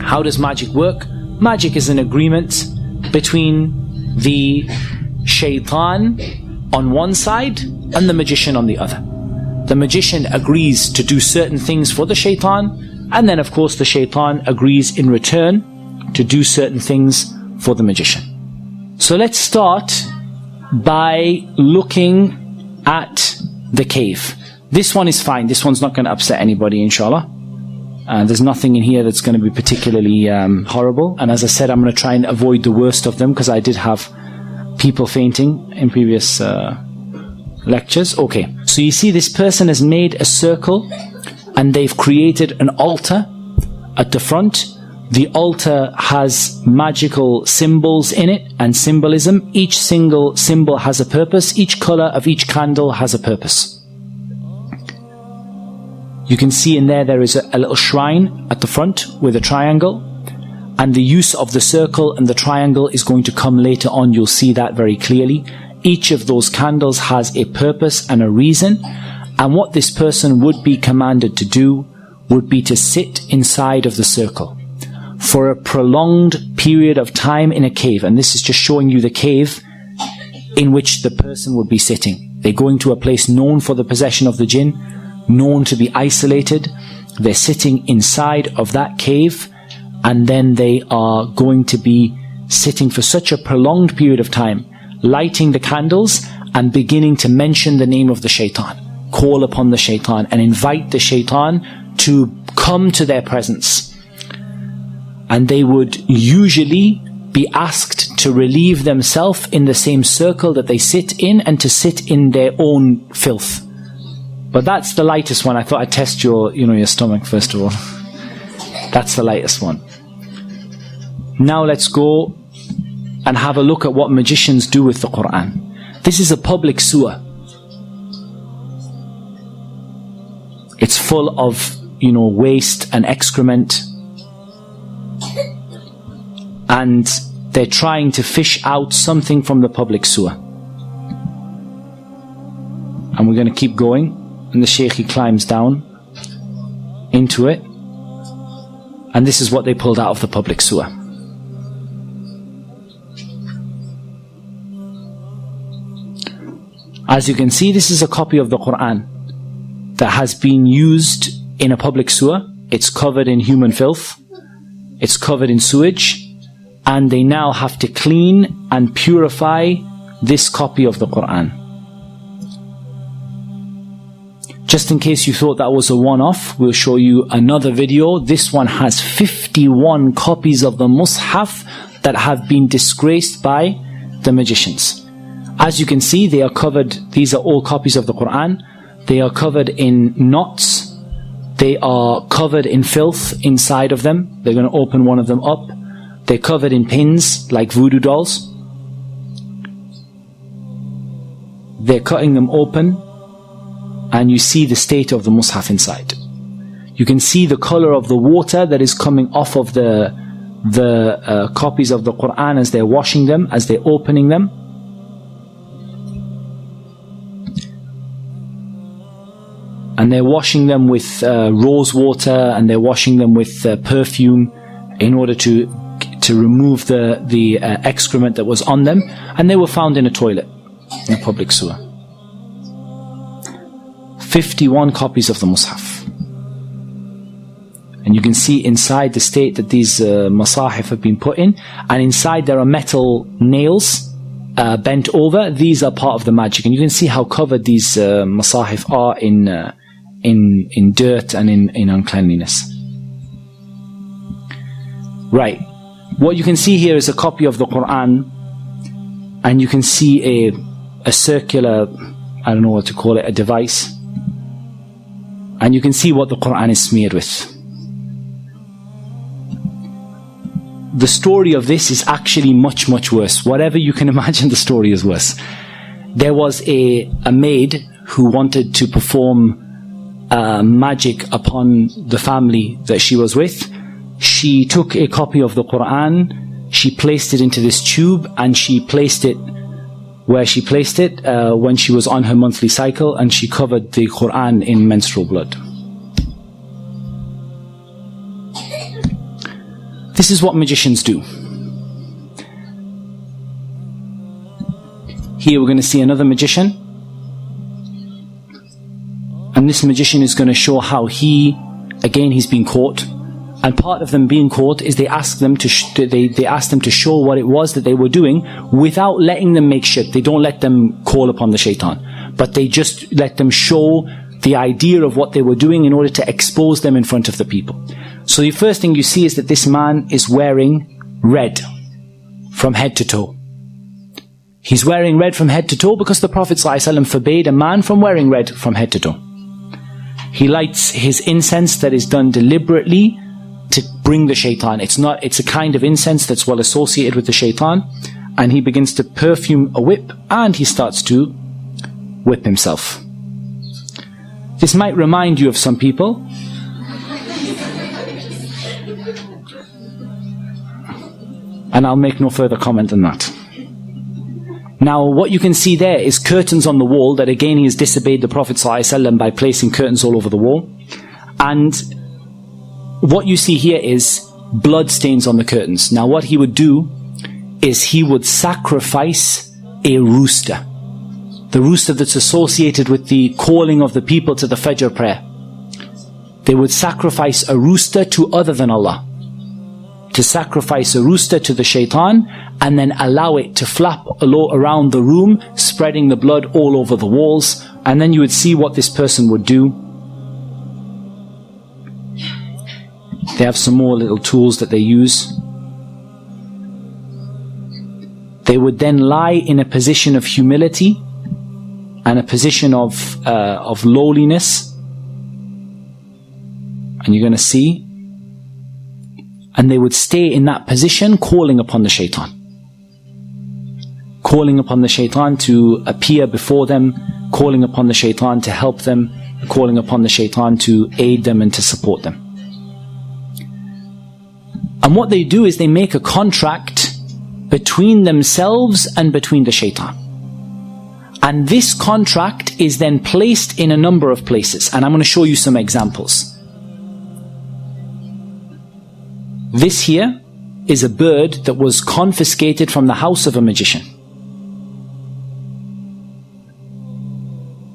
How does magic work? Magic is an agreement between the shaitan on one side and the magician on the other. The magician agrees to do certain things for the shaitan, and then of course the shaitan agrees in return to do certain things for the magician. So let's start by looking at the cave. This one is fine. This one's not going to upset anybody, inshallah. There's nothing in here that's going to be particularly horrible. And as I said, I'm going to try and avoid the worst of them, because I did have people fainting in previous lectures. Okay, so you see this person has made a circle and they've created an altar at the front. The altar has magical symbols in it and symbolism. Each single symbol has a purpose. Each color of each candle has a purpose. You can see in there is a little shrine at the front with a triangle. And the use of the circle and the triangle is going to come later on. You'll see that very clearly. Each of those candles has a purpose and a reason. And what this person would be commanded to do would be to sit inside of the circle for a prolonged period of time in a cave. And this is just showing you the cave in which the person would be sitting. They're going to a place known for the possession of the jinn, known to be isolated. They're sitting inside of that cave, and then they are going to be sitting for such a prolonged period of time, lighting the candles and beginning to mention the name of the shaitan, call upon the shaitan and invite the shaitan to come to their presence. And they would usually be asked to relieve themselves in the same circle that they sit in, and to sit in their own filth. But that's the lightest one. I thought I'd test your stomach first of all. That's the lightest one. Now let's go and have a look at what magicians do with the Quran. This is a public sewer. It's full of, waste and excrement. And they're trying to fish out something from the public sewer. And we're going to keep going. And the Shaykh, he climbs down into it. And this is what they pulled out of the public sewer. As you can see, this is a copy of the Quran that has been used in a public sewer. It's covered in human filth. It's covered in sewage. And they now have to clean and purify this copy of the Quran. Just in case you thought that was a one-off, we'll show you another video. This one has 51 copies of the Mus'haf that have been disgraced by the magicians. As you can see, they are covered, these are all copies of the Quran. They are covered in knots. They are covered in filth inside of them. They're going to open one of them up. They're covered in pins like voodoo dolls. They're cutting them open, and you see the state of the Mus'haf inside. You can see the color of the water that is coming off of the copies of the Quran as they're washing them, as they're opening them. And they're washing them with rose water, and they're washing them with perfume in order to remove the excrement that was on them. And they were found in a toilet, in a public sewer. 51 copies of the Mus'haf. And you can see inside the state that these masahif have been put in. And inside there are metal nails bent over. These are part of the magic. And you can see how covered these masahif are in dirt and in uncleanliness. Right. What you can see here is a copy of the Quran, and you can see a circular, I don't know what to call it, a device. And you can see what the Quran is smeared with. The story of this is actually much, much worse. Whatever you can imagine, the story is worse. There was a maid who wanted to perform magic upon the family that she was with. She took a copy of the Quran, she placed it into this tube, and she placed it where she placed it when she was on her monthly cycle, and she covered the Quran in menstrual blood. This is what magicians do. Here we're going to see another magician. And this magician is going to show how he's been caught. And part of them being caught is they ask them to they ask them to show what it was that they were doing without letting them make shirk. They don't let them call upon the shaitan, but they just let them show the idea of what they were doing in order to expose them in front of the people. So the first thing you see is that this man is wearing red from head to toe. He's wearing red from head to toe because the Prophet ﷺ forbade a man from wearing red from head to toe. He lights his incense that is done deliberately to bring the shaitan. It's a kind of incense that's well associated with the shaitan, and he begins to perfume a whip and he starts to whip himself. This might remind you of some people. And I'll make no further comment than that. Now, what you can see there is curtains on the wall that again he has disobeyed the Prophet ﷺ by placing curtains all over the wall. And what you see here is blood stains on the curtains. Now, what he would do is he would sacrifice a rooster. The rooster that's associated with the calling of the people to the Fajr prayer. They would sacrifice a rooster to other than Allah. To sacrifice a rooster to the shaitan and then allow it to flap around the room, spreading the blood all over the walls. And then you would see what this person would do. They have some more little tools that they use. They would then lie in a position of humility and a position of lowliness, and you're going to see, and they would stay in that position calling upon the shaitan, calling upon the shaitan to appear before them, calling upon the shaitan to help them, calling upon the shaitan to aid them and to support them. And what they do is they make a contract between themselves and between the shaitan. And this contract is then placed in a number of places. And I'm going to show you some examples. This here is a bird that was confiscated from the house of a magician.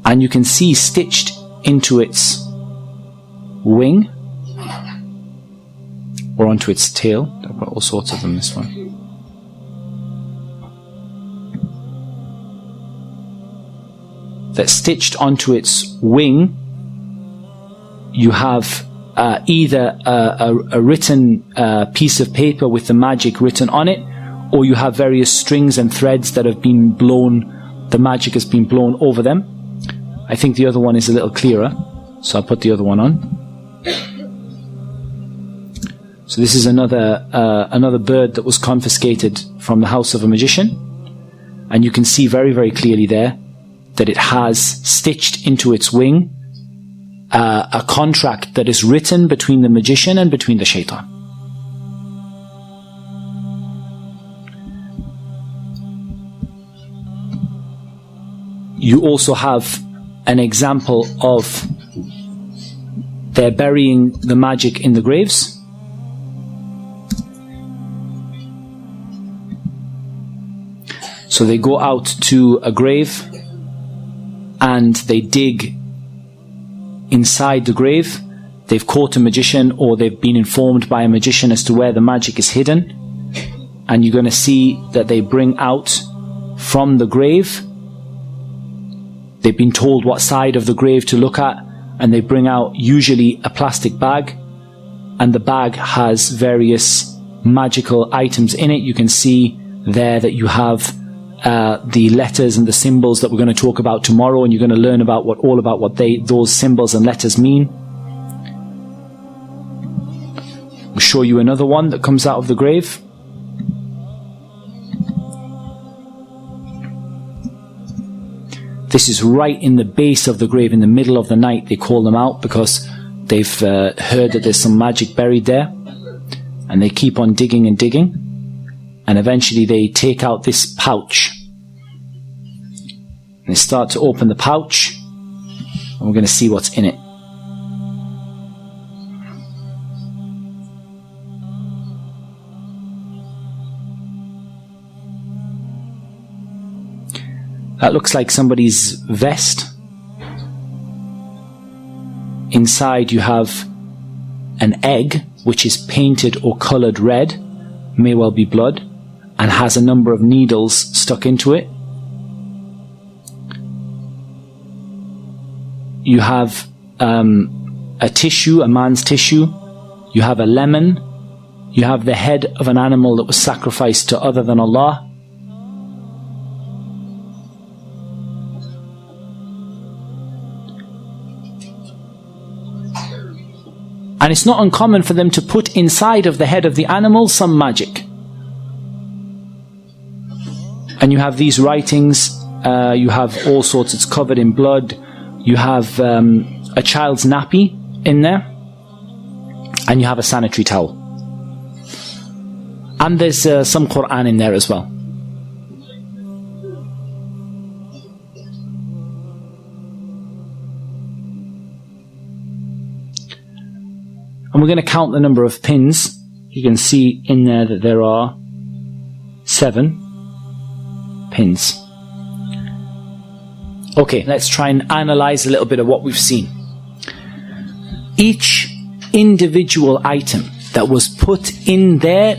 And you can see stitched into its wing or onto its tail. I've got all sorts of them this one. That's stitched onto its wing. You have either a written piece of paper with the magic written on it, or you have various strings and threads that have been blown, the magic has been blown over them. I think the other one is a little clearer, so I'll put the other one on. So this is another bird that was confiscated from the house of a magician, and you can see very, very clearly there that it has stitched into its wing a contract that is written between the magician and between the shaitan. You also have an example of they're burying the magic in the graves. So they go out to a grave and they dig inside the grave. They've caught a magician, or they've been informed by a magician as to where the magic is hidden. And you're going to see that they bring out from the grave, they've been told what side of the grave to look at, and they bring out usually a plastic bag, and the bag has various magical items in it. You can see there that you have the letters and the symbols that we're going to talk about tomorrow, and you're going to learn about what those symbols and letters mean. We'll show you another one that comes out of the grave. This is right in the base of the grave, in the middle of the night. They call them out because they've heard that there's some magic buried there, and they keep on digging and digging. And eventually they take out this pouch. And they start to open the pouch. And we're going to see what's in it. That looks like somebody's vest. Inside you have an egg which is painted or coloured red, may well be blood, and has a number of needles stuck into it. You have a tissue, a man's tissue. You have a lemon. You have the head of an animal that was sacrificed to other than Allah. And it's not uncommon for them to put inside of the head of the animal some magic. And you have these writings, you have all sorts, it's covered in blood. You have a child's nappy in there. And you have a sanitary towel. And there's some Quran in there as well. And we're going to count the number of pins. You can see in there that there are 7 pins. Okay, let's try and analyze a little bit of what we've seen. Each individual item that was put in there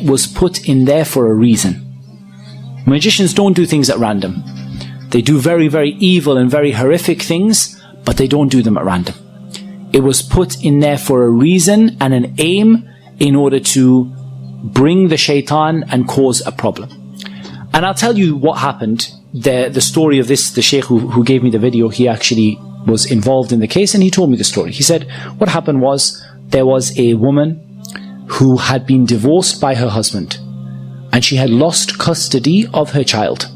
for a reason. Magicians don't do things at random. They do very, very evil and very horrific things, but they don't do them at random. It was put in there for a reason and an aim in order to bring the shaitan and cause a problem. And I'll tell you what happened. The story of this, the sheikh who gave me the video, he actually was involved in the case and he told me the story. He said what happened was there was a woman who had been divorced by her husband and she had lost custody of her child.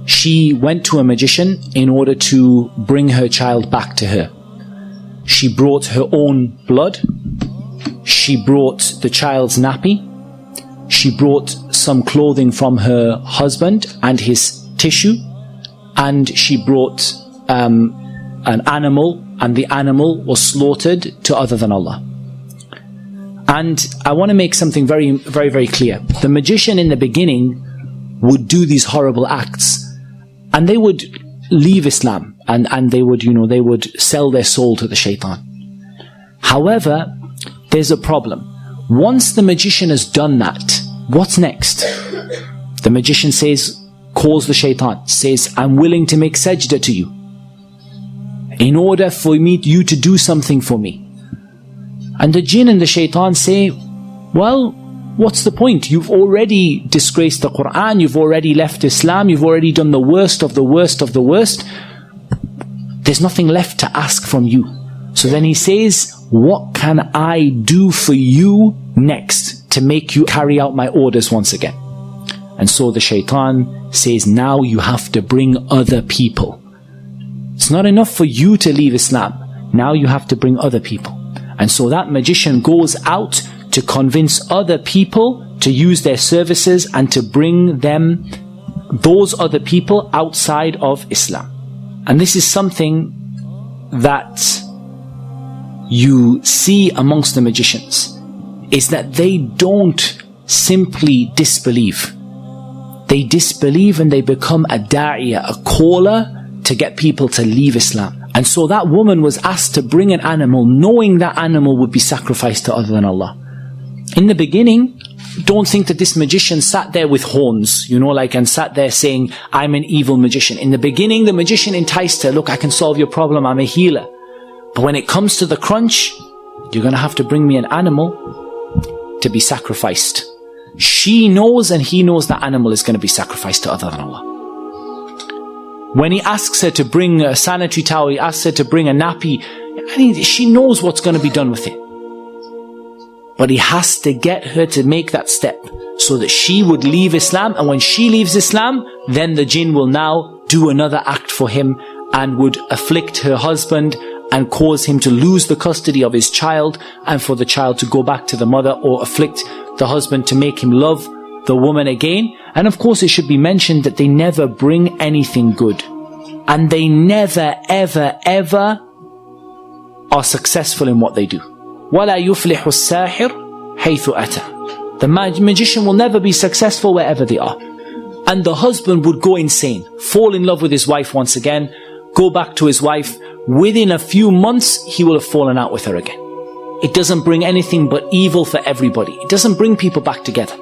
She went to a magician in order to bring her child back to her. She brought her own blood. She brought the child's nappy. She brought some clothing from her husband and his tissue. And she brought an animal, and the animal was slaughtered to other than Allah. And I want to make something very, very, very clear. The magician in the beginning would do these horrible acts, and they would leave Islam, and they would, they would sell their soul to the shaitan. However, there's a problem. Once the magician has done that, what's next? The magician calls the shaitan, says, I'm willing to make sajda to you in order for you to do something for me. And the jinn and the shaitan say, well, what's the point? You've already disgraced the Quran, you've already left Islam, you've already done the worst of the worst of the worst. There's nothing left to ask from you. So then he says, what can I do for you next to make you carry out my orders once again? And so the shaitan says, now you have to bring other people. It's not enough for you to leave Islam. Now you have to bring other people. And so that magician goes out to convince other people to use their services and to bring them, those other people, outside of Islam. And this is something that you see amongst the magicians, is that they don't simply disbelieve. They disbelieve and they become a da'iyah, a caller to get people to leave Islam. And so that woman was asked to bring an animal, knowing that animal would be sacrificed to other than Allah. In the beginning, don't think that this magician sat there with horns, and sat there saying, I'm an evil magician. In the beginning, the magician enticed her, look, I can solve your problem, I'm a healer. But when it comes to the crunch, you're going to have to bring me an animal to be sacrificed. She knows and he knows that animal is going to be sacrificed to other than Allah. When he asks her to bring a sanitary towel, he asks her to bring a nappy, she knows what's going to be done with it. But he has to get her to make that step so that she would leave Islam. And when she leaves Islam, then the jinn will now do another act for him and would afflict her husband and cause him to lose the custody of his child, and for the child to go back to the mother, or afflict the husband to make him love the woman again. And of course it should be mentioned that they never bring anything good. And they never, ever, ever are successful in what they do. وَلَا يُفْلِحُ السَّاحِرُ حَيْثُ أَتَى. The magician will never be successful wherever they are. And the husband would go insane, fall in love with his wife once again, go back to his wife. Within a few months, he will have fallen out with her again. It doesn't bring anything but evil for everybody. It doesn't bring people back together.